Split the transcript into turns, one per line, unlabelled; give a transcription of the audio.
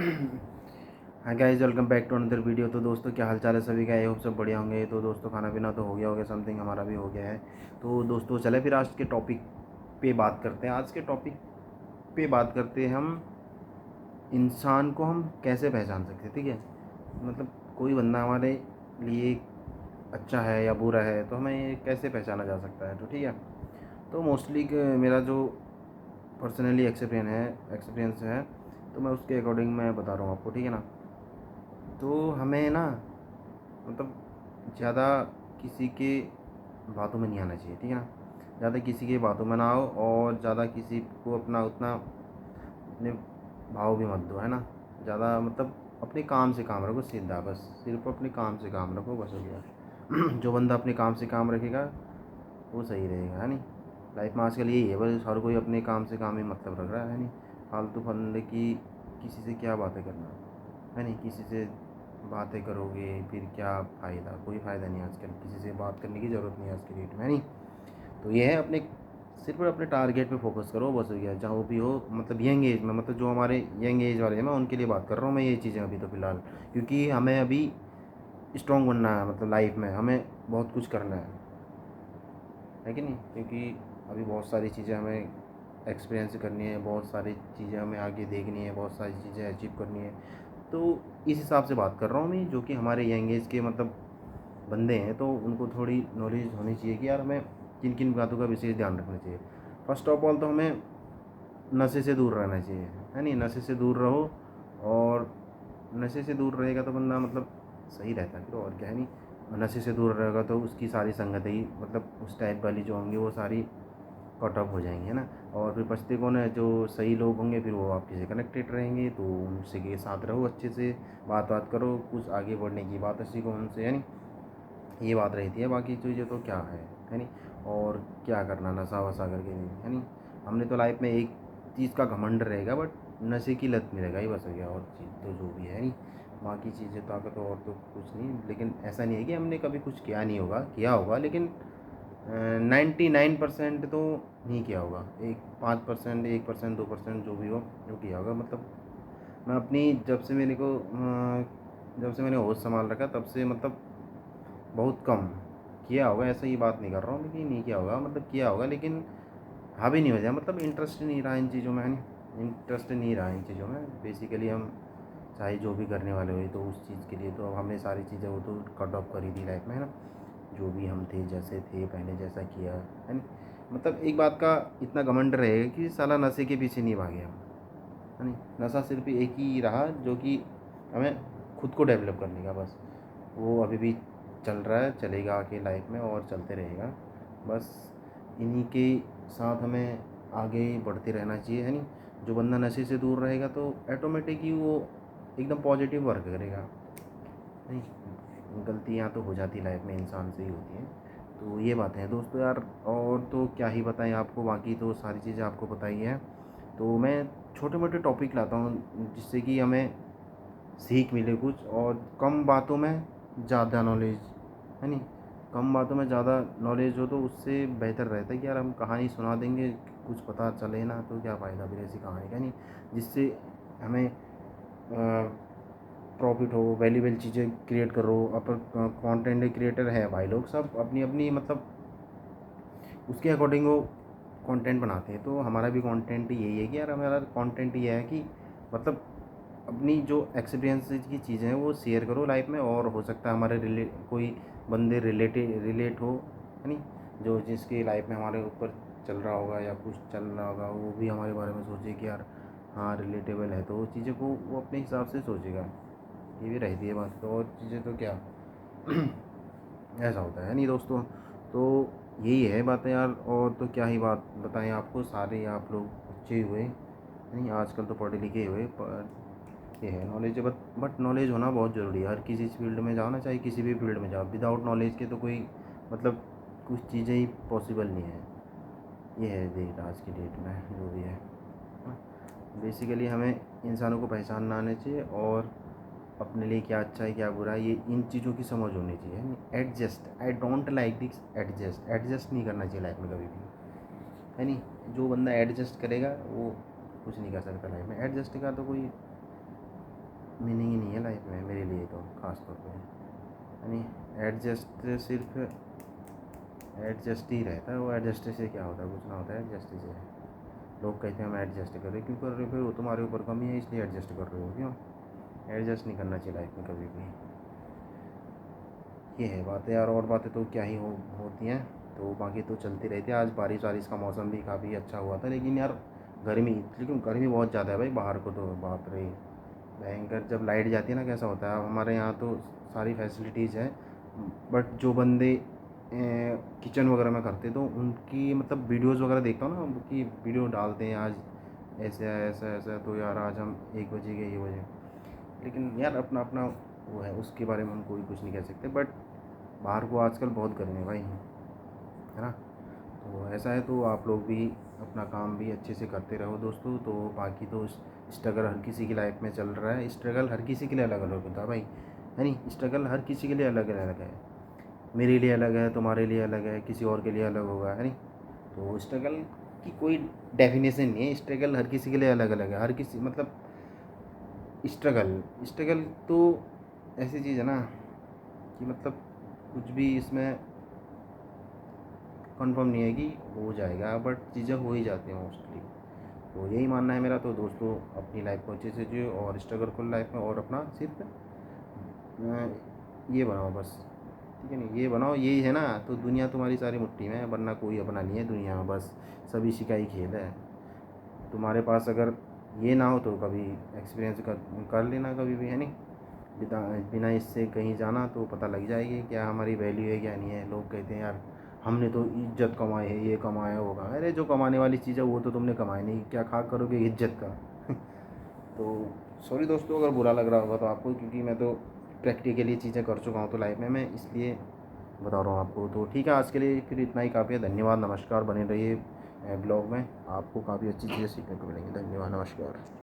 हाँ guys, welcome back to another video. तो दोस्तों, क्या हाल चाल है सभी का? आई होप सब बढ़िया होंगे। तो दोस्तों, खाना पीना तो हो गया होगा, समथिंग हमारा भी हो गया है। तो दोस्तों, चले फिर आज के टॉपिक पे बात करते हैं। आज के टॉपिक पे बात करते हैं हम, इंसान को हम कैसे पहचान सकते हैं। ठीक है, मतलब कोई बंदा हमारे लिए अच्छा है या बुरा है तो हमें ये कैसे पहचाना जा सकता है। तो ठीक है, तो मोस्टली मेरा जो पर्सनली एक्सपीरियंस है, तो मैं उसके अकॉर्डिंग मैं बता रहा हूँ आपको। ठीक है ना, तो हमें ना, मतलब ज़्यादा किसी के बातों में नहीं आना चाहिए। ठीक है ना, ज़्यादा किसी के बातों में ना आओ और ज़्यादा किसी को अपना उतना अपने भाव भी मत दो, है ना। ज़्यादा मतलब अपने काम से काम रखो सीधा, बस सिर्फ अपने काम से काम रखो, बस हो गया। जो बंदा अपने काम से काम रखेगा वो सही रहेगा, है नहीं। लाइफ में आजकल यही है, बस हर कोई अपने काम से काम ही मतलब रख रहा है नहीं। फालतू फंदे की किसी से क्या बातें करना, है नहीं। किसी से बातें करोगे फिर क्या फ़ायदा? कोई फ़ायदा नहीं। आजकल किसी से बात करने की ज़रूरत नहीं है आज के डेट में, है नहीं। तो ये है, अपने सिर्फ अपने टारगेट पे फोकस करो, बस हो गया। जहाँ भी हो, मतलब यंग एज में, मतलब जो हमारे यंग एज वाले हैं, मैं उनके लिए बात कर रहा हूँ मैं ये चीज़ें अभी तो फ़िलहाल। क्योंकि हमें अभी स्ट्रॉन्ग बनना है, मतलब लाइफ में हमें बहुत कुछ करना है कि नहीं। क्योंकि अभी बहुत सारी चीज़ें हमें एक्सपीरियंस करनी है, बहुत सारी चीज़ें हमें आगे देखनी है, बहुत सारी चीज़ें अचीव करनी है। तो इस हिसाब से बात कर रहा हूँ मैं, जो कि हमारे यंग एज के मतलब बंदे हैं, तो उनको थोड़ी नॉलेज होनी चाहिए कि यार हमें किन किन बातों का विशेष ध्यान रखना चाहिए। फर्स्ट ऑफ ऑल तो हमें नशे से दूर रहना चाहिए, है नहीं। नशे से दूर रहो, और नशे से दूर रहेगा तो बंदा मतलब सही रहता है फिर, और क्या है नहीं। नशे से दूर रहेगा तो उसकी सारी संगत ही मतलब उस टाइप वाली जो होंगी वो सारी कट ऑफ हो जाएंगे, है ना। और फिर बचते कौन है? जो सही लोग होंगे, फिर वो आपके से कनेक्टेड रहेंगे, तो उनसे के साथ रहो, अच्छे से बात करो, कुछ आगे बढ़ने की बात सीखो उनसे, है नहीं। ये बात रहती है। बाकी चीज़ें तो क्या है नहीं। और क्या करना नशा वशा करके नहीं, है नहीं। हमने तो लाइफ में एक चीज़ का घमंड रहेगा, बट नशे की लत नहीं रहेगा, ही बस हो गया। और चीज़ तो जो भी है नहीं, बाकी चीज़ें ताकत और तो कुछ नहीं। लेकिन ऐसा नहीं है कि हमने कभी कुछ किया नहीं होगा, किया होगा, लेकिन 99% तो नहीं किया होगा। एक 5%, 1%, 2% जो भी हो जो किया होगा। मतलब मैं अपनी जब से मैंने होश संभाल रखा तब से मतलब बहुत कम किया होगा। ऐसा ही बात नहीं कर रहा हूँ लेकिन नहीं किया होगा, मतलब किया होगा लेकिन हावी नहीं हो जाए, मतलब इंटरेस्ट नहीं रहा इन चीज़ों में, है नहीं। इंटरेस्ट नहीं रहा इन चीज़ों में। बेसिकली हम चाहे जो भी करने वाले हुए तो उस चीज़ के लिए तो हमने सारी चीज़ें वो तो कट ऑफ करी थी लाइफ में, है ना। जो भी हम थे, जैसे थे पहले, जैसा किया, है ना। मतलब एक बात का इतना घमंड रहेगा कि साला नशे के पीछे नहीं भागे हम, है नहीं। नशा सिर्फ एक ही रहा जो कि हमें खुद को डेवलप करने का, बस वो अभी भी चल रहा है, चलेगा आगे लाइफ में और चलते रहेगा। बस इन्हीं के साथ हमें आगे बढ़ते रहना चाहिए, है नहीं। जो बंदा नशे से दूर रहेगा तो ऑटोमेटिक ही वो एकदम पॉजिटिव वर्क करेगा, नहीं। गलतियाँ तो हो जाती लाइफ में, इंसान से ही होती हैं। तो ये बातें हैं दोस्तों यार। और तो क्या ही बताएं आपको, बाकी तो सारी चीज़ें आपको पता ही है। तो मैं छोटे मोटे टॉपिक लाता हूँ जिससे कि हमें सीख मिले कुछ, और कम बातों में ज़्यादा नॉलेज, है नहीं। कम बातों में ज़्यादा नॉलेज हो तो उससे बेहतर रहता है कि यार हम कहानी सुना देंगे, कुछ पता चले ना तो क्या फ़ायदा फिर ऐसी कहानी का, नहीं। जिससे हमें प्रॉफिट हो, वैल्यूबल चीज़ें क्रिएट करो। अपन कंटेंट क्रिएटर है भाई लोग, सब अपनी अपनी मतलब उसके अकॉर्डिंग वो कंटेंट बनाते हैं। तो हमारा भी कंटेंट यही है कि यार हमारा कंटेंट ये है कि मतलब अपनी जो एक्सपीरियंस की चीज़ें हैं वो शेयर करो लाइफ में। और हो सकता है हमारे कोई बंदे रिलेट हो, है नहीं। जो जिसकी लाइफ में हमारे ऊपर चल रहा होगा या कुछ चल रहा होगा, वो भी हमारे बारे में सोचे कि यार हाँ रिलेटेबल है, तो वो चीज़ें को वो अपने हिसाब से सोचेगा। ये भी रहती है बात। तो और चीज़ें तो क्या ऐसा होता है नहीं दोस्तों। तो यही है बातें यार। और तो क्या ही बात बताएं आपको, सारे आप लोग अच्छे हुए नहीं, आजकल तो पढ़े लिखे हुए, पर ये है नॉलेज। बट नॉलेज होना बहुत ज़रूरी है। हर किसी फील्ड में जाओ ना, चाहे किसी भी फील्ड में जाओ, विदाउट नॉलेज के तो कोई मतलब कुछ चीज़ें ही पॉसिबल नहीं है। ये है डेट, आज की डेट में जो भी है। बेसिकली हमें इंसानों को पहचानना आना चाहिए, और अपने लिए क्या अच्छा है क्या बुरा है, ये इन चीज़ों की समझ होनी चाहिए। Adjust, I don't like this adjust नहीं करना चाहिए लाइफ में कभी भी, है नहीं। जो बंदा एडजस्ट करेगा वो कुछ नहीं कर सकता लाइफ में। एडजस्ट का तो कोई मीनिंग ही नहीं है लाइफ में मेरे लिए तो ख़ास तौर पे, यानी एडजस्ट सिर्फ एडजस्ट ही रहता है। वो एडजस्ट से क्या होता है, कुछ ना होता है एडजस्ट से। लोग कहते हैं हम एडजस्ट कर रहे हैं, क्यों कर रहे हो? फिर वो तुम्हारे ऊपर कमी है इसलिए एडजस्ट कर रहे हो, क्यों? एडजस्ट नहीं करना चाहिए लाइफ में कभी भी। ये है बातें यार, और बातें तो क्या ही होती हैं। तो बाकी तो चलती रहती है। आज बारिश वारिश का मौसम भी काफ़ी अच्छा हुआ था, लेकिन यार गर्मी बहुत ज़्यादा है भाई बाहर को, तो बाप रे भयंकर। जब लाइट जाती है ना कैसा होता है। हमारे यहाँ तो सारी फैसिलिटीज़ है, बट जो बंदे किचन वगैरह में करते तो उनकी मतलब वीडियोज़ वगैरह देखता हूँ ना कि वीडियो डालते हैं आज ऐसे है ऐसा ऐसा, तो यार आज हम 1 बजे गए, ये बजे। लेकिन यार अपना अपना वो है, उसके बारे में हम कोई कुछ नहीं कह सकते। बट बाहर को आजकल बहुत गर्मी है भाई, है ना। तो ऐसा है, तो आप लोग भी अपना काम भी अच्छे से करते रहो दोस्तों। तो बाकी तो स्ट्रगल हर किसी की लाइफ में चल रहा है। स्ट्रगल हर किसी के लिए अलग अलग होता है भाई, है नहीं। स्ट्रगल हर किसी के लिए अलग अलग है। मेरे लिए अलग है, तुम्हारे लिए अलग है, किसी और के लिए अलग होगा, है नहीं। तो स्ट्रगल की कोई डेफिनेशन नहीं है। स्ट्रगल हर किसी के लिए अलग अलग है। हर किसी मतलब स्ट्रगल स्ट्रगल तो ऐसी चीज़ है ना कि मतलब कुछ भी इसमें कंफर्म नहीं है कि हो जाएगा, बट चीज़ें हो ही जाती हैं मोस्टली। तो यही मानना है मेरा। तो दोस्तों अपनी लाइफ को अच्छे से जियो और स्ट्रगल को लाइफ में, और अपना सिर्फ ये बनाओ बस, ठीक है नहीं, ये बनाओ, यही है ना। तो दुनिया तुम्हारी सारी मुट्ठी में है, वरना कोई अपना नहीं है दुनिया में, बस सभी शिकाई खेल है। तुम्हारे पास अगर ये ना हो तो कभी एक्सपीरियंस कर लेना कभी भी, है नहीं। बिना बिना इससे कहीं जाना तो पता लग जाएगी क्या हमारी वैल्यू है क्या नहीं है। लोग कहते हैं यार हमने तो इज्जत कमाई है, ये कमाया होगा। अरे जो कमाने वाली चीज़ है वो तो तुमने कमाई नहीं, क्या खा करोगे इज्जत का। तो सॉरी दोस्तों अगर बुरा लग रहा होगा तो आपको, क्योंकि मैं तो प्रैक्टिकली चीज़ें कर चुका हूँ तो लाइफ में, मैं इसलिए बता रहा हूँ आपको। तो ठीक है, आज के लिए फिर इतना ही काफ़ी है। धन्यवाद, नमस्कार। बने रहिए ब्लॉग में, आपको काफ़ी अच्छी चीज़ें सीखने को मिलेंगी। धन्यवाद, नमस्कार।